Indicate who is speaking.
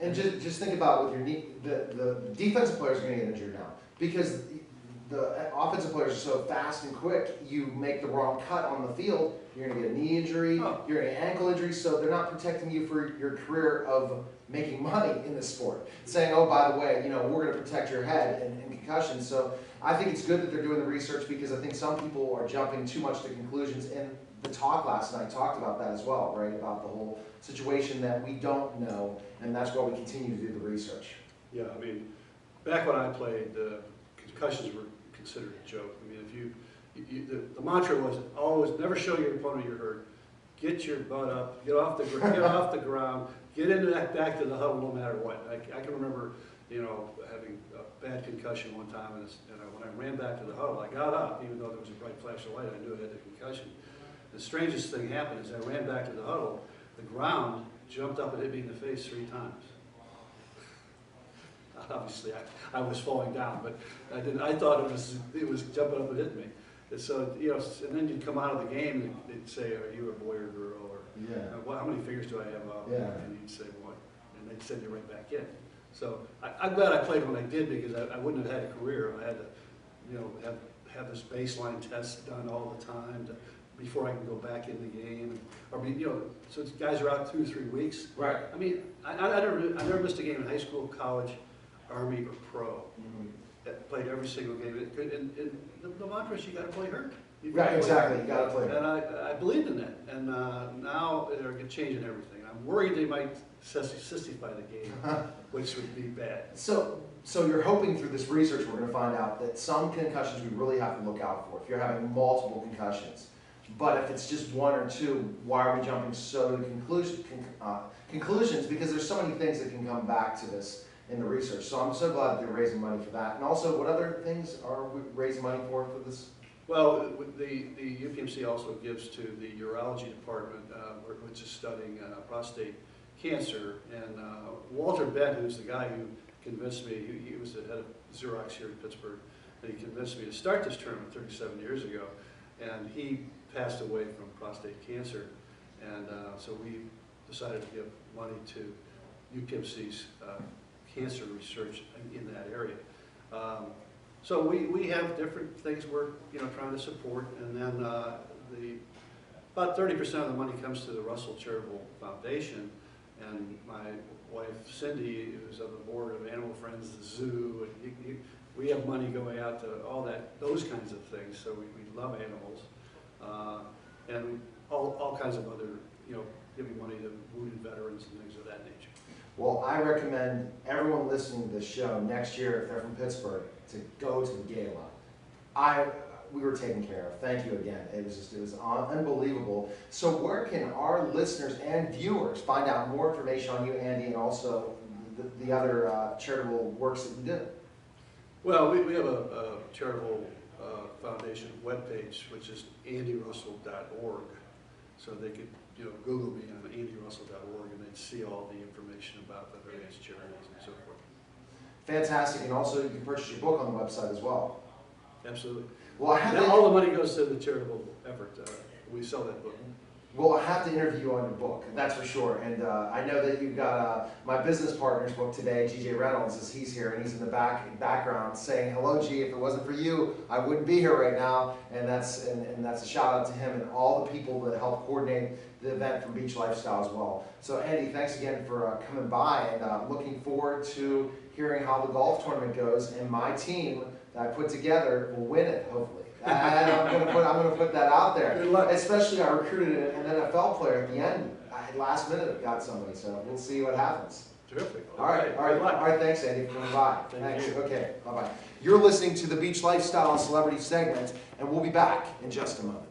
Speaker 1: And just think about with your knee, the defensive players are going to get injured now because the offensive players are so fast and quick. You make the wrong cut on the field, you're going to get a knee injury, you're going to get ankle injury. So they're not protecting you for your career of making money in this sport. Saying, oh, by the way, we're going to protect your head and concussions. So I think it's good that they're doing the research because I think some people are jumping too much to conclusions. And the talk last night talked about that as well, right? About the whole situation that we don't know, and that's why we continue to do the research.
Speaker 2: Yeah, I mean, back when I played, concussions were considered a joke. I mean, the mantra was always never show your opponent you're hurt. Get your butt up, get off the ground, get into that back to the huddle no matter what. I can remember, having a bad concussion one time, and when I ran back to the huddle, I got up, even though there was a bright flash of light, I knew I had the concussion. The strangest thing happened is I ran back to the huddle, the ground jumped up and hit me in the face 3 times. Obviously, I was falling down, but I thought it was jumping up and hitting me. And so, and then you'd come out of the game and they'd say, "Are you a boy or girl?" Or "How many fingers do I have up?"
Speaker 1: Yeah.
Speaker 2: And you'd say, "What?" And they'd send you right back in. So I'm glad I played when I did because I wouldn't have had a career. I had to, have this baseline test done all the time before I can go back in the game. So guys are out 2 or 3 weeks.
Speaker 1: Right.
Speaker 2: I mean, I never missed a game in high school, college, Army, or pro.
Speaker 1: Mm-hmm.
Speaker 2: Played every single game. And the mantra is you got to play hurt.
Speaker 1: Right, exactly. You got to play hurt.
Speaker 2: And I believed in that. And now they're changing everything. I'm worried they might sissify the game, which would be bad.
Speaker 1: So you're hoping through this research we're going to find out that some concussions we really have to look out for if you're having multiple concussions. But if it's just 1 or 2, why are we jumping so to conclusions? Because there's so many things that can come back to this in the research. So I'm so glad that they're raising money for that. And also, what other things are we raising money for this?
Speaker 2: Well, the UPMC also gives to the urology department, which is studying prostate cancer. And Walter Bett, who's the guy who convinced me, he was the head of Xerox here in Pittsburgh, and he convinced me to start this tournament 37 years ago. And he passed away from prostate cancer. And so we decided to give money to UPMC's cancer research in that area. So we have different things we're trying to support, and then about 30% of the money comes to the Russell Charitable Foundation, and my wife Cindy, who's on the board of Animal Friends, the zoo, and we have money going out to those kinds of things. So we love animals, and all kinds of other giving money to wounded veterans and things of that nature.
Speaker 1: Well, I recommend everyone listening to this show next year, if they're from Pittsburgh, to go to the gala. We were taken care of. Thank you again. It was unbelievable. So where can our listeners and viewers find out more information on you, Andy, and also the other charitable works that you do?
Speaker 2: Well, we have a charitable foundation webpage, which is andyrussell.org. So they could Google me on andyrussell.org and they'd see all the information about the various charities and so forth.
Speaker 1: Fantastic, and also you can purchase your book on the website as well.
Speaker 2: Absolutely.
Speaker 1: Well,
Speaker 2: all the money goes to the charitable effort. We sell that book.
Speaker 1: Well, I have to interview you on your book, that's for sure. And I know that you've got my business partner's book today, G.J. Reynolds, as he's here, and he's in the background saying, "Hello, G. If it wasn't for you, I wouldn't be here right now." And that's a shout out to him and all the people that helped coordinate the event from Beach Lifestyle as well. So, Andy, thanks again for coming by, and looking forward to hearing how the golf tournament goes. And my team that I put together will win it, hopefully. And I'm going to put that out there.
Speaker 2: Good luck.
Speaker 1: Especially I recruited an NFL player at the end. Last minute got somebody, so we'll see what happens.
Speaker 2: Terrific.
Speaker 1: All right. Thanks, Andy, for coming by.
Speaker 2: Thank you.
Speaker 1: Okay, bye-bye. You're listening to the Beach Lifestyle Celebrity segment, and we'll be back in just a moment.